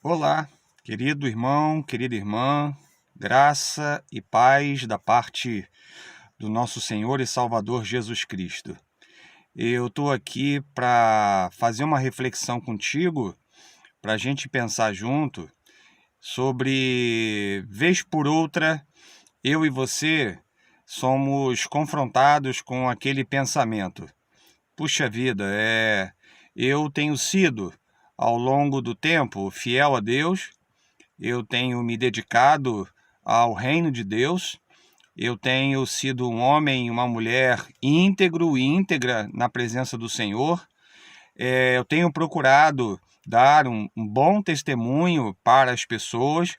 Olá, querido irmão, querida irmã, graça e paz da parte do nosso Senhor e Salvador Jesus Cristo. Eu estou aqui para fazer uma reflexão contigo, para a gente pensar junto sobre, vez por outra, eu e você somos confrontados com aquele pensamento. Puxa vida, eu tenho sido, ao longo do tempo, fiel a Deus. Eu tenho me dedicado ao reino de Deus, eu tenho sido um homem e uma mulher íntegro e íntegra na presença do Senhor. Eu tenho procurado dar um bom testemunho para as pessoas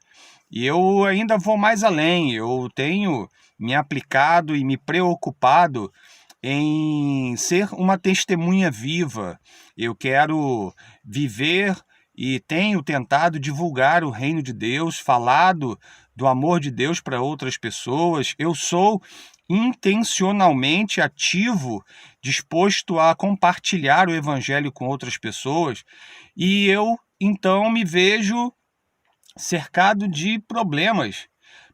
e eu ainda vou mais além. Eu tenho me aplicado e me preocupado em ser uma testemunha viva. Eu quero viver e tenho tentado divulgar o reino de Deus, falado do amor de Deus para outras pessoas. Eu sou intencionalmente ativo, disposto a compartilhar o evangelho com outras pessoas, e eu então me vejo cercado de problemas,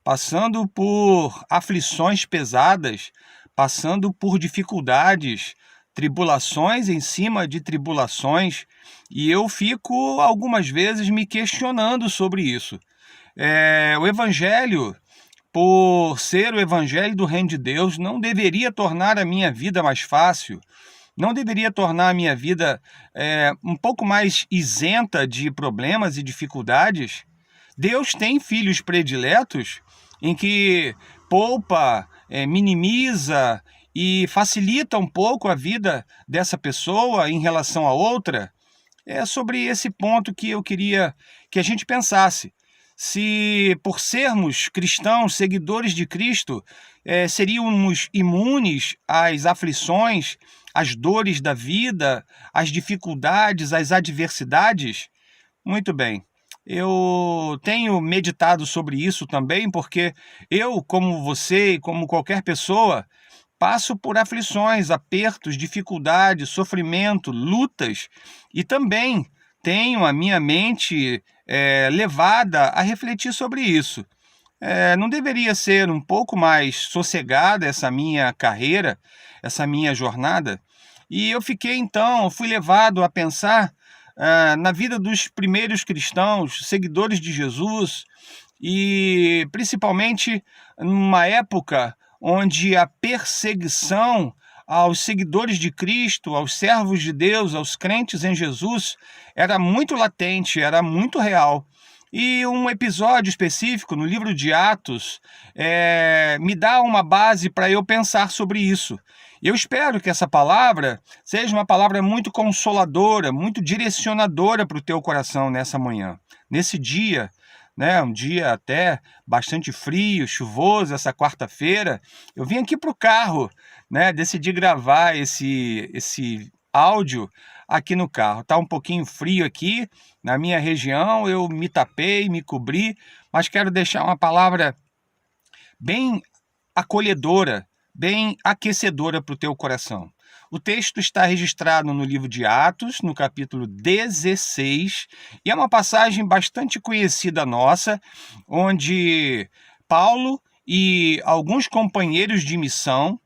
passando por aflições pesadas, passando por dificuldades, tribulações em cima de tribulações, e eu fico algumas vezes me questionando sobre isso. O Evangelho, por ser o Evangelho do Reino de Deus, não deveria tornar a minha vida mais fácil, não deveria tornar a minha vida um pouco mais isenta de problemas e dificuldades. Deus tem filhos prediletos em que poupa, minimiza e facilita um pouco a vida dessa pessoa em relação a outra. É sobre esse ponto que eu queria que a gente pensasse. Se por sermos cristãos, seguidores de Cristo, seríamos imunes às aflições, às dores da vida, às dificuldades, às adversidades? Muito bem. Eu tenho meditado sobre isso também, porque eu, como você e como qualquer pessoa, passo por aflições, apertos, dificuldades, sofrimento, lutas, e também tenho a minha mente levada a refletir sobre isso. Não deveria ser um pouco mais sossegada essa minha carreira, essa minha jornada? E eu fui levado a pensar na vida dos primeiros cristãos, seguidores de Jesus, e principalmente numa época onde a perseguição aos seguidores de Cristo, aos servos de Deus, aos crentes em Jesus, era muito latente, era muito real. E um episódio específico no livro de Atos me dá uma base para eu pensar sobre isso. Eu espero que essa palavra seja uma palavra muito consoladora, muito direcionadora para o teu coração nessa manhã, nesse dia, né? Um dia até bastante frio, chuvoso, essa quarta-feira. Eu vim aqui para o carro, né? Decidi gravar esse áudio aqui no carro. Está um pouquinho frio aqui na minha região, eu me tapei, me cobri, mas quero deixar uma palavra bem acolhedora, bem aquecedora para o teu coração. O texto está registrado no livro de Atos, no capítulo 16, e é uma passagem bastante conhecida nossa, onde Paulo e alguns companheiros de missão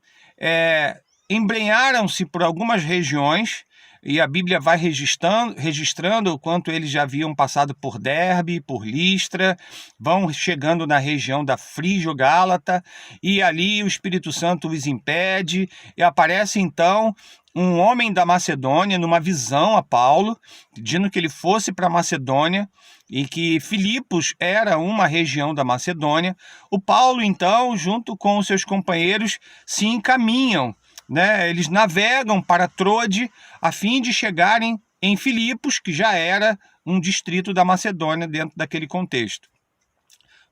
embrenharam-se por algumas regiões, e a Bíblia vai registrando o quanto eles já haviam passado por Derbe, por Listra, vão chegando na região da Frígio-Gálata, e ali o Espírito Santo os impede, e aparece então um homem da Macedônia numa visão a Paulo, pedindo que ele fosse para a Macedônia, e que Filipos era uma região da Macedônia. O Paulo, então, junto com os seus companheiros, se encaminham, né? Eles navegam para Trode a fim de chegarem em Filipos, que já era um distrito da Macedônia dentro daquele contexto.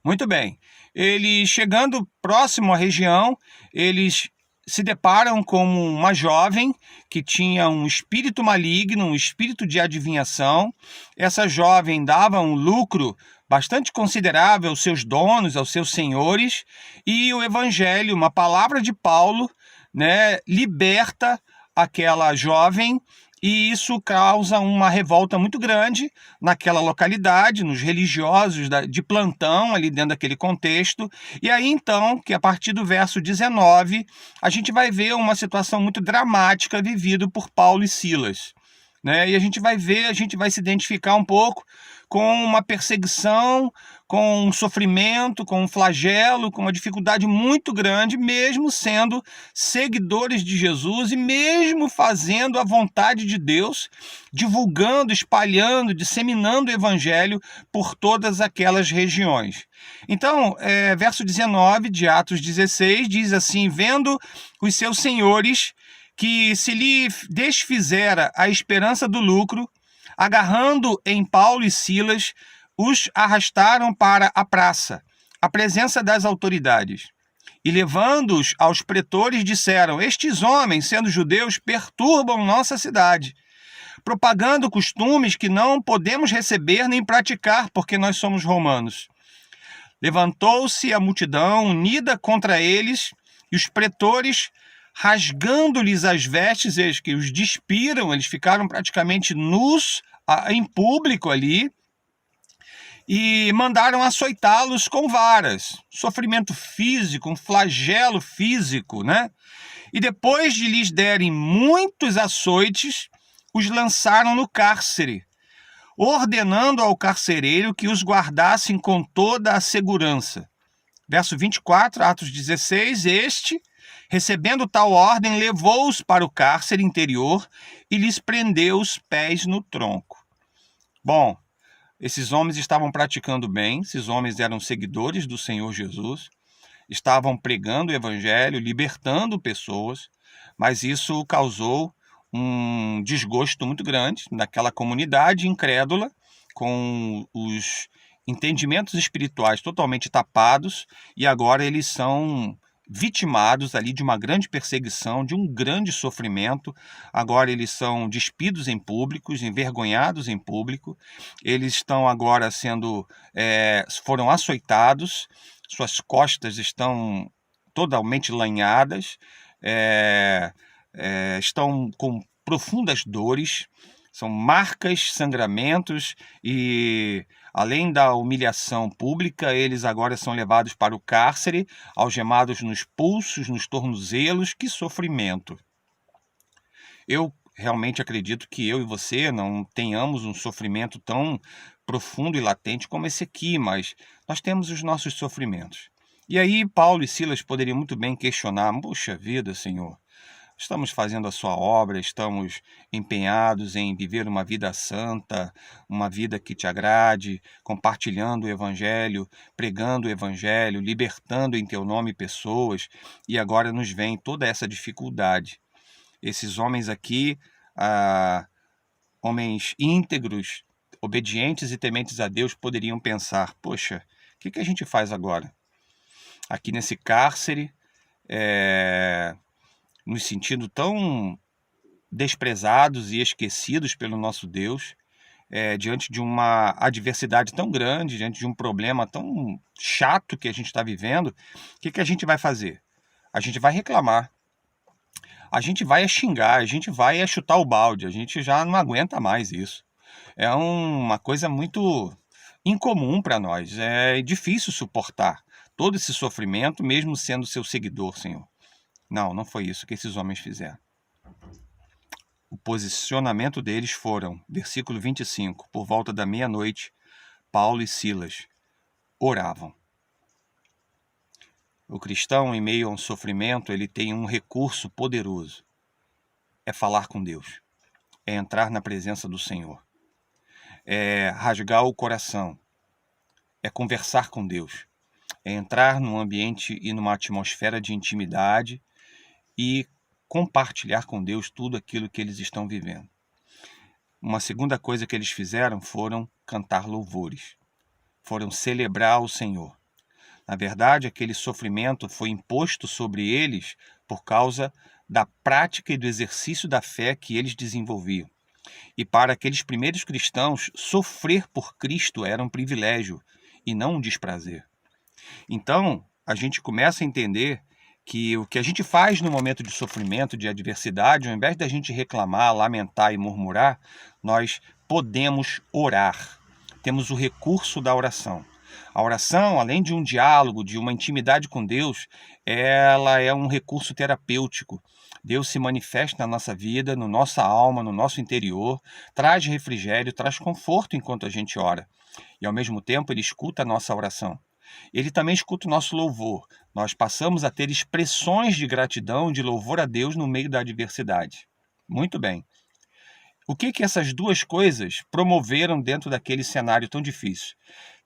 Muito bem, eles chegando próximo à região, eles se deparam com uma jovem que tinha um espírito maligno, um espírito de adivinhação. Essa jovem dava um lucro bastante considerável aos seus donos, aos seus senhores, e o evangelho, uma palavra de Paulo, né, liberta aquela jovem E isso causa uma revolta muito grande naquela localidade, nos religiosos de plantão ali dentro daquele contexto. E aí então, que a partir do verso 19, a gente vai ver uma situação muito dramática vivida por Paulo e Silas, né? E a gente vai ver, a gente vai se identificar um pouco com uma perseguição, com um sofrimento, com um flagelo, com uma dificuldade muito grande, mesmo sendo seguidores de Jesus e mesmo fazendo a vontade de Deus, divulgando, espalhando, disseminando o evangelho por todas aquelas regiões. Então, verso 19 de Atos 16 diz assim: vendo os seus senhores que se lhe desfizera a esperança do lucro, agarrando em Paulo e Silas, os arrastaram para a praça, à presença das autoridades. E levando-os aos pretores, disseram: estes homens, sendo judeus, perturbam nossa cidade, propagando costumes que não podemos receber nem praticar, porque nós somos romanos. Levantou-se a multidão unida contra eles, e os pretores, rasgando-lhes as vestes, eles que os despiram, eles ficaram praticamente nus em público ali, e mandaram açoitá-los com varas. Sofrimento físico, um flagelo físico, né? E depois de lhes derem muitos açoites, os lançaram no cárcere, ordenando ao carcereiro que os guardassem com toda a segurança. Verso 24, Atos 16, este, recebendo tal ordem, levou-os para o cárcere interior e lhes prendeu os pés no tronco. Bom, esses homens estavam praticando bem, esses homens eram seguidores do Senhor Jesus, estavam pregando o evangelho, libertando pessoas, mas isso causou um desgosto muito grande naquela comunidade incrédula, com os entendimentos espirituais totalmente tapados, e agora eles são vitimados ali de uma grande perseguição, de um grande sofrimento. Agora eles são despidos em público, envergonhados em público, eles estão agora foram açoitados, suas costas estão totalmente lanhadas, estão com profundas dores, são marcas, sangramentos, e além da humilhação pública, eles agora são levados para o cárcere, algemados nos pulsos, nos tornozelos. Que sofrimento! Eu realmente acredito que eu e você não tenhamos um sofrimento tão profundo e latente como esse aqui, mas nós temos os nossos sofrimentos. E aí Paulo e Silas poderiam muito bem questionar: puxa vida, Senhor, estamos fazendo a sua obra, estamos empenhados em viver uma vida santa, uma vida que te agrade, compartilhando o evangelho, pregando o evangelho, libertando em teu nome pessoas, e agora nos vem toda essa dificuldade. Esses homens aqui, homens íntegros, obedientes e tementes a Deus, poderiam pensar: poxa, o que a gente faz agora? Aqui nesse cárcere, nos sentindo tão desprezados e esquecidos pelo nosso Deus, diante de uma adversidade tão grande, diante de um problema tão chato que a gente está vivendo, o que a gente vai fazer? A gente vai reclamar, a gente vai xingar, a gente vai chutar o balde, a gente já não aguenta mais isso. É uma coisa muito incomum para nós, é difícil suportar todo esse sofrimento, mesmo sendo seu seguidor, Senhor. Não foi isso que esses homens fizeram. O posicionamento deles foram, versículo 25, por volta da meia-noite, Paulo e Silas oravam. O cristão, em meio a um sofrimento, ele tem um recurso poderoso. É falar com Deus. É entrar na presença do Senhor. É rasgar o coração. É conversar com Deus. É entrar num ambiente e numa atmosfera de intimidade e compartilhar com Deus tudo aquilo que eles estão vivendo. Uma segunda coisa que eles fizeram foram cantar louvores. Foram celebrar o Senhor. Na verdade, aquele sofrimento foi imposto sobre eles por causa da prática e do exercício da fé que eles desenvolviam. E para aqueles primeiros cristãos, sofrer por Cristo era um privilégio e não um desprazer. Então, a gente começa a entender que o que a gente faz no momento de sofrimento, de adversidade, ao invés da gente reclamar, lamentar e murmurar, nós podemos orar. Temos o recurso da oração. A oração, além de um diálogo, de uma intimidade com Deus, ela é um recurso terapêutico. Deus se manifesta na nossa vida, na nossa alma, no nosso interior, traz refrigério, traz conforto enquanto a gente ora. E ao mesmo tempo Ele escuta a nossa oração. Ele também escuta o nosso louvor. Nós passamos a ter expressões de gratidão, de louvor a Deus no meio da adversidade. Muito bem. O que essas duas coisas promoveram dentro daquele cenário tão difícil?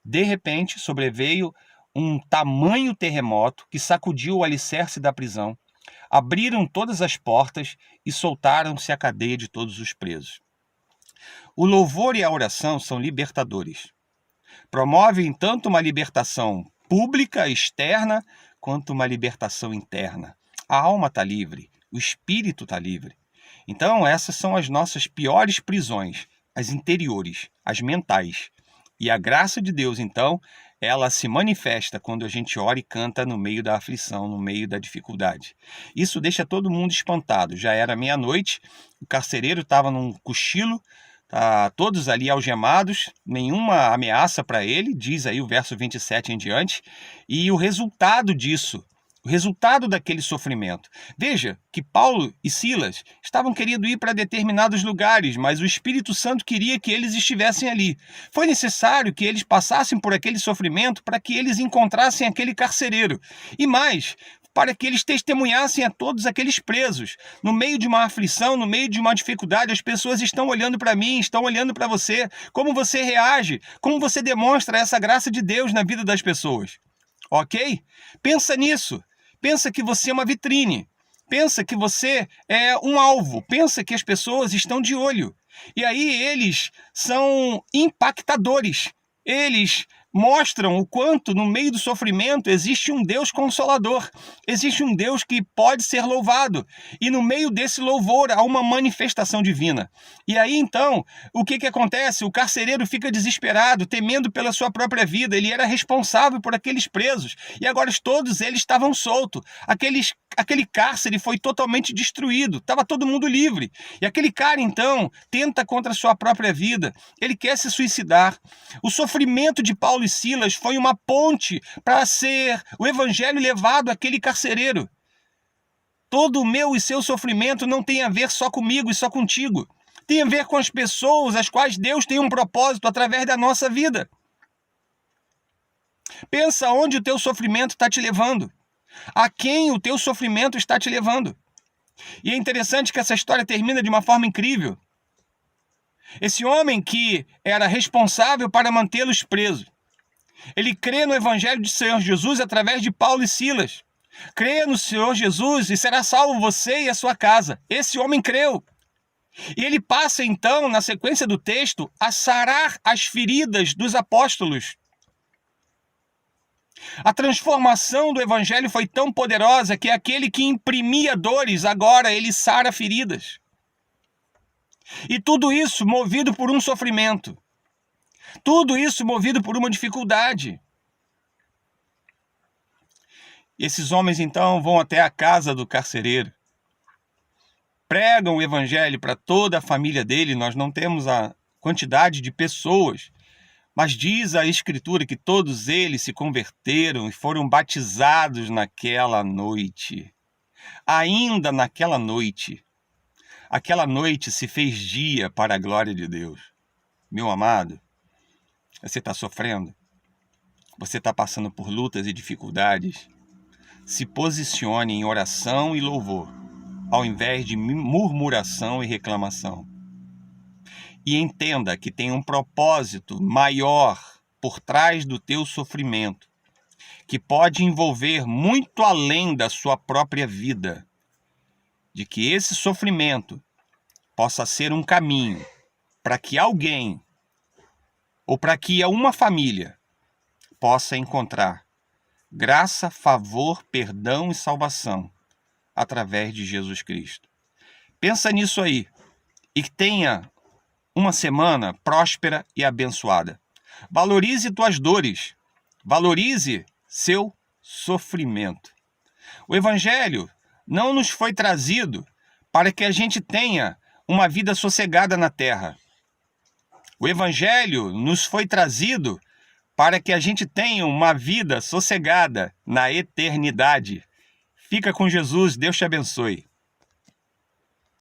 De repente, sobreveio um tamanho terremoto que sacudiu o alicerce da prisão, abriram todas as portas e soltaram-se a cadeia de todos os presos. O louvor e a oração são libertadores. Promovem tanto uma libertação pública, externa, quanto uma libertação interna. A alma está livre, o espírito está livre. Então, essas são as nossas piores prisões, as interiores, as mentais. E a graça de Deus, então, ela se manifesta quando a gente ora e canta no meio da aflição, no meio da dificuldade. Isso deixa todo mundo espantado. Já era meia-noite, o carcereiro estava num cochilo, todos ali algemados, nenhuma ameaça para ele, diz aí o verso 27 em diante, e o resultado disso, o resultado daquele sofrimento. Veja que Paulo e Silas estavam querendo ir para determinados lugares, mas o Espírito Santo queria que eles estivessem ali. Foi necessário que eles passassem por aquele sofrimento para que eles encontrassem aquele carcereiro. E mais, para que eles testemunhassem a todos aqueles presos. No meio de uma aflição, no meio de uma dificuldade, as pessoas estão olhando para mim, estão olhando para você. Como você reage, como você demonstra essa graça de Deus na vida das pessoas. Ok? Pensa nisso. Pensa que você é uma vitrine. Pensa que você é um alvo. Pensa que as pessoas estão de olho. E aí eles são impactadores. Eles mostram o quanto no meio do sofrimento existe um Deus consolador, existe um Deus que pode ser louvado, e no meio desse louvor há uma manifestação divina. E aí então, o que acontece? O carcereiro fica desesperado, temendo pela sua própria vida. Ele era responsável por aqueles presos, e agora todos eles estavam soltos. Aquele cárcere foi totalmente destruído, estava todo mundo livre. E aquele cara então tenta contra a sua própria vida, ele quer se suicidar. O sofrimento de Paulo e Silas foi uma ponte para ser o evangelho levado àquele carcereiro. Todo o meu e seu sofrimento não tem a ver só comigo e só contigo. Tem a ver com as pessoas às quais Deus tem um propósito através da nossa vida. Pensa onde o teu sofrimento está te levando. A quem o teu sofrimento está te levando. E é interessante que essa história termina de uma forma incrível. Esse homem que era responsável para mantê-los presos, ele crê no Evangelho do Senhor Jesus através de Paulo e Silas. Crê no Senhor Jesus e será salvo você e a sua casa. Esse homem creu. E ele passa então, na sequência do texto, a sarar as feridas dos apóstolos. A transformação do Evangelho foi tão poderosa que aquele que imprimia dores, agora ele sara feridas. E tudo isso movido por um sofrimento. Tudo isso movido por uma dificuldade. Esses homens então vão até a casa do carcereiro. Pregam o evangelho para toda a família dele. Nós não temos a quantidade de pessoas, mas diz a Escritura que todos eles se converteram e foram batizados naquela noite. Ainda naquela noite. Aquela noite se fez dia para a glória de Deus. Meu amado, você está sofrendo? Você está passando por lutas e dificuldades? Se posicione em oração e louvor, ao invés de murmuração e reclamação. E entenda que tem um propósito maior por trás do teu sofrimento, que pode envolver muito além da sua própria vida, de que esse sofrimento possa ser um caminho para que alguém, ou para que uma família, possa encontrar graça, favor, perdão e salvação através de Jesus Cristo. Pensa nisso aí e que tenha uma semana próspera e abençoada. Valorize tuas dores, valorize seu sofrimento. O Evangelho não nos foi trazido para que a gente tenha uma vida sossegada na terra. O Evangelho nos foi trazido para que a gente tenha uma vida sossegada na eternidade. Fica com Jesus, Deus te abençoe.